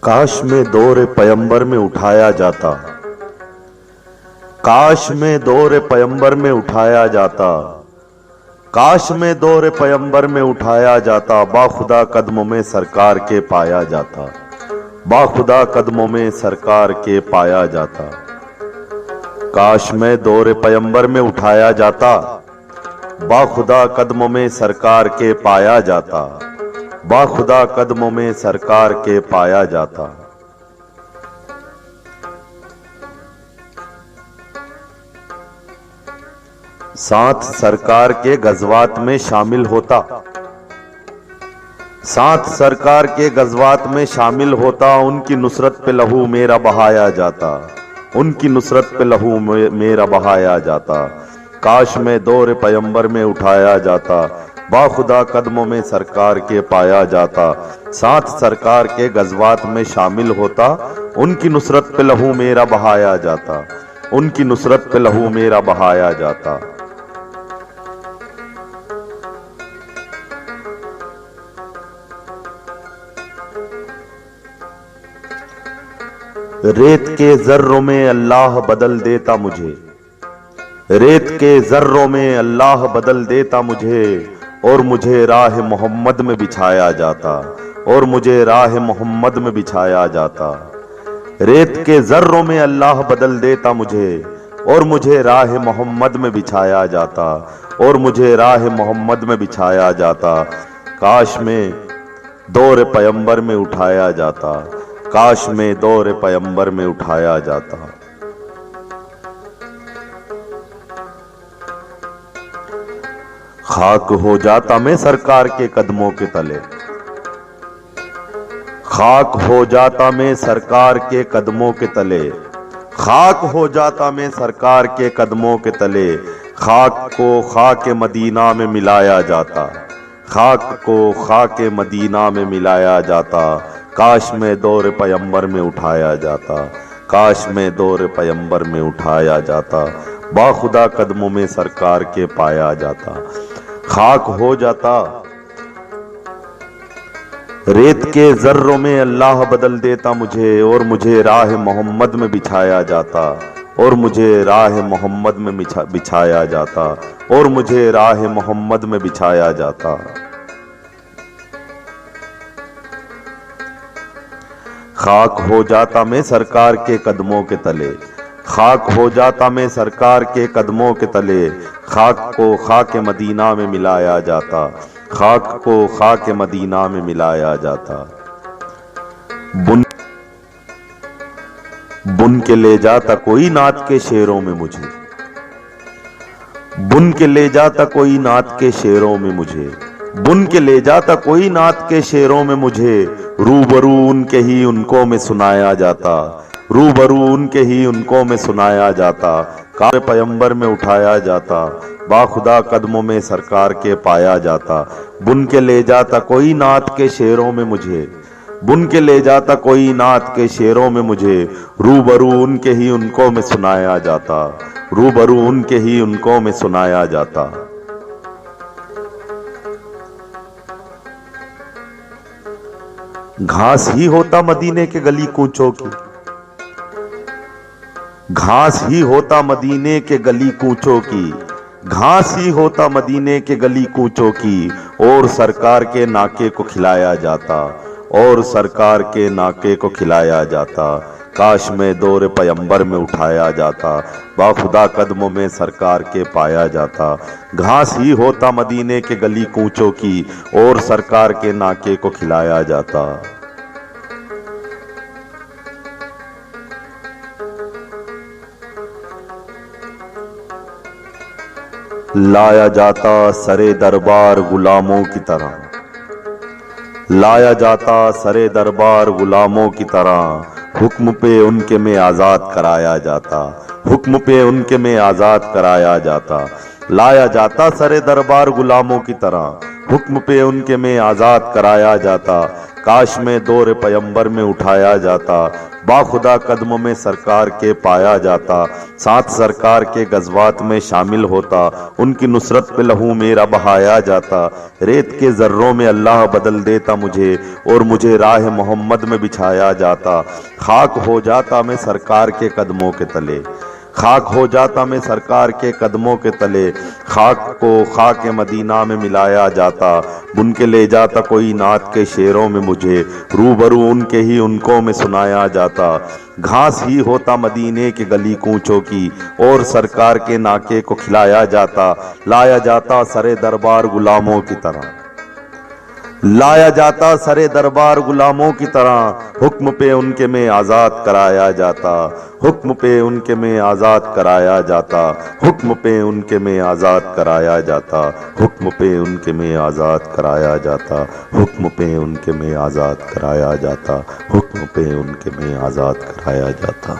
काश में दौर पैगंबर में उठाया जाता, काश में दौर पैगंबर में उठाया जाता, काश में दौर पैगंबर में उठाया जाता, बाखुदा कदमों में सरकार के पाया जाता, बाखुदा कदमों में सरकार के पाया जाता। काश में दौर पैगंबर में उठाया जाता, बाखुदा कदमों में सरकार के पाया जाता, बाखुदा कदमों में सरकार के पाया जाता। साथ सरकार के गज़वात में शामिल होता, साथ सरकार के गज़वात में शामिल होता, उनकी नुसरत पे लहू मेरा बहाया जाता, उनकी नुसरत पे लहू मेरा बहाया जाता। काश में दौर पैगंबर में उठाया जाता, बाखुदा कदमों में सरकार के पाया जाता, साथ सरकार के गज़वात में शामिल होता, उनकी नुसरत पे लहू मेरा बहाया जाता, उनकी नुसरत पे लहू मेरा बहाया जाता। रेत के ज़र्रों में अल्लाह बदल देता मुझे, रेत के ज़र्रों में अल्लाह बदल देता मुझे, और मुझे राह मोहम्मद में बिछाया जाता, और मुझे राह मोहम्मद में बिछाया जाता। रेत के ज़र्रों में अल्लाह बदल देता मुझे, और मुझे राह मोहम्मद में बिछाया जाता, और मुझे राह मोहम्मद में बिछाया जाता। काश में दौर पैगंबर में उठाया जाता, काश में दौर पैगंबर में उठाया जाता। खाक हो जाता मैं सरकार के कदमों के तले, खाक हो जाता मैं सरकार के कदमों के तले, खाक हो जाता मैं सरकार के कदमों के तले। खाक को खाक मदीना में मिलाया जाता, खाक को खाक मदीना में मिलाया जाता। काश में दौर पैगंबर में उठाया जाता, काश में दौर पैगंबर में उठाया जाता, बाखुदा कदमों में सरकार के पाया जाता। खाक हो जाता, रेत के ज़र्रों में अल्लाह बदल देता मुझे, और मुझे राह मोहम्मद में बिछाया जाता, और मुझे राह मोहम्मद में बिछाया जाता, और मुझे राह मोहम्मद में बिछाया जाता। खाक हो जाता मैं सरकार के कदमों के तले, खाक हो जाता मैं सरकार के कदमों के तले। खाक को खाक मदीना में मिलाया जाता, खाक को खाक मदीना में मिलाया जाता। बुन के ले जाता कोई नात के शेरों में मुझे, बुन के ले जाता कोई नात के शेरों में मुझे, बुन के ले जाता कोई नात के शेरों में मुझे। रूबरू उनके ही उनको में सुनाया जाता, रूबरू उनके ही उनको में सुनाया जाता। कार पैगंबर में उठाया जाता, बाखुदा कदमों में सरकार के पाया जाता। बुन के ले जाता कोई नात के शेरों में मुझे, बुन के ले जाता कोई नात के शेरों में मुझे। रूबरू उनके ही उनको में सुनाया जाता, रूबरू उनके ही उनको में सुनाया जाता। घास ही होता मदीने के गली कूचों की, घास ही होता मदीने के गली कूचों की, घास ही होता मदीने के गली कूचों की। और सरकार के नाके को खिलाया जाता, और सरकार के नाके को खिलाया जाता। काश में दौर पैगंबर में उठाया जाता, बाखुदा कदमों में सरकार के पाया जाता। घास ही होता मदीने के गली कूचों की, और सरकार के नाके को खिलाया जाता। लाया जाता सरे दरबार गुलामों की तरह, लाया जाता सरे दरबार गुलामों की तरह। हुक्म पे उनके में आज़ाद कराया जाता, हुक्म पे उनके में आज़ाद कराया जाता। लाया जाता सरे दरबार गुलामों की तरह, हुक्म पे उनके में आज़ाद कराया जाता। काश में दौर पैगंबर में उठाया जाता, बाखुदा कदमों में सरकार के पाया जाता, साथ सरकार के गज़वात में शामिल होता, उनकी नुसरत पे लहू मेरा बहाया जाता। रेत के ज़र्रों में अल्लाह बदल देता मुझे और मुझे राह मोहम्मद में बिछाया जाता। खाक हो जाता मैं सरकार के कदमों के तले, खाक हो जाता मैं सरकार के कदमों के तले। खाक को खाक मदीना में मिलाया जाता, बुन के ले जाता कोई नात के शेरों में मुझे, रूबरू उनके ही उनको में सुनाया जाता। घास ही होता मदीने के गली कूचों की और सरकार के नाके को खिलाया जाता। लाया जाता सरे दरबार गुलामों की तरह, लाया जाता सरे दरबार गुलामों की तरह। हुक्म पे उनके में आज़ाद कराया जाता, हुक्म पे उनके में आज़ाद कराया जाता, हुक्म पे उनके में आज़ाद कराया जाता, हुक्म पे उनके में आज़ाद कराया जाता, हुक्म पे उनके में आज़ाद कराया जाता, हुक्म पे उनके में आज़ाद कराया जाता।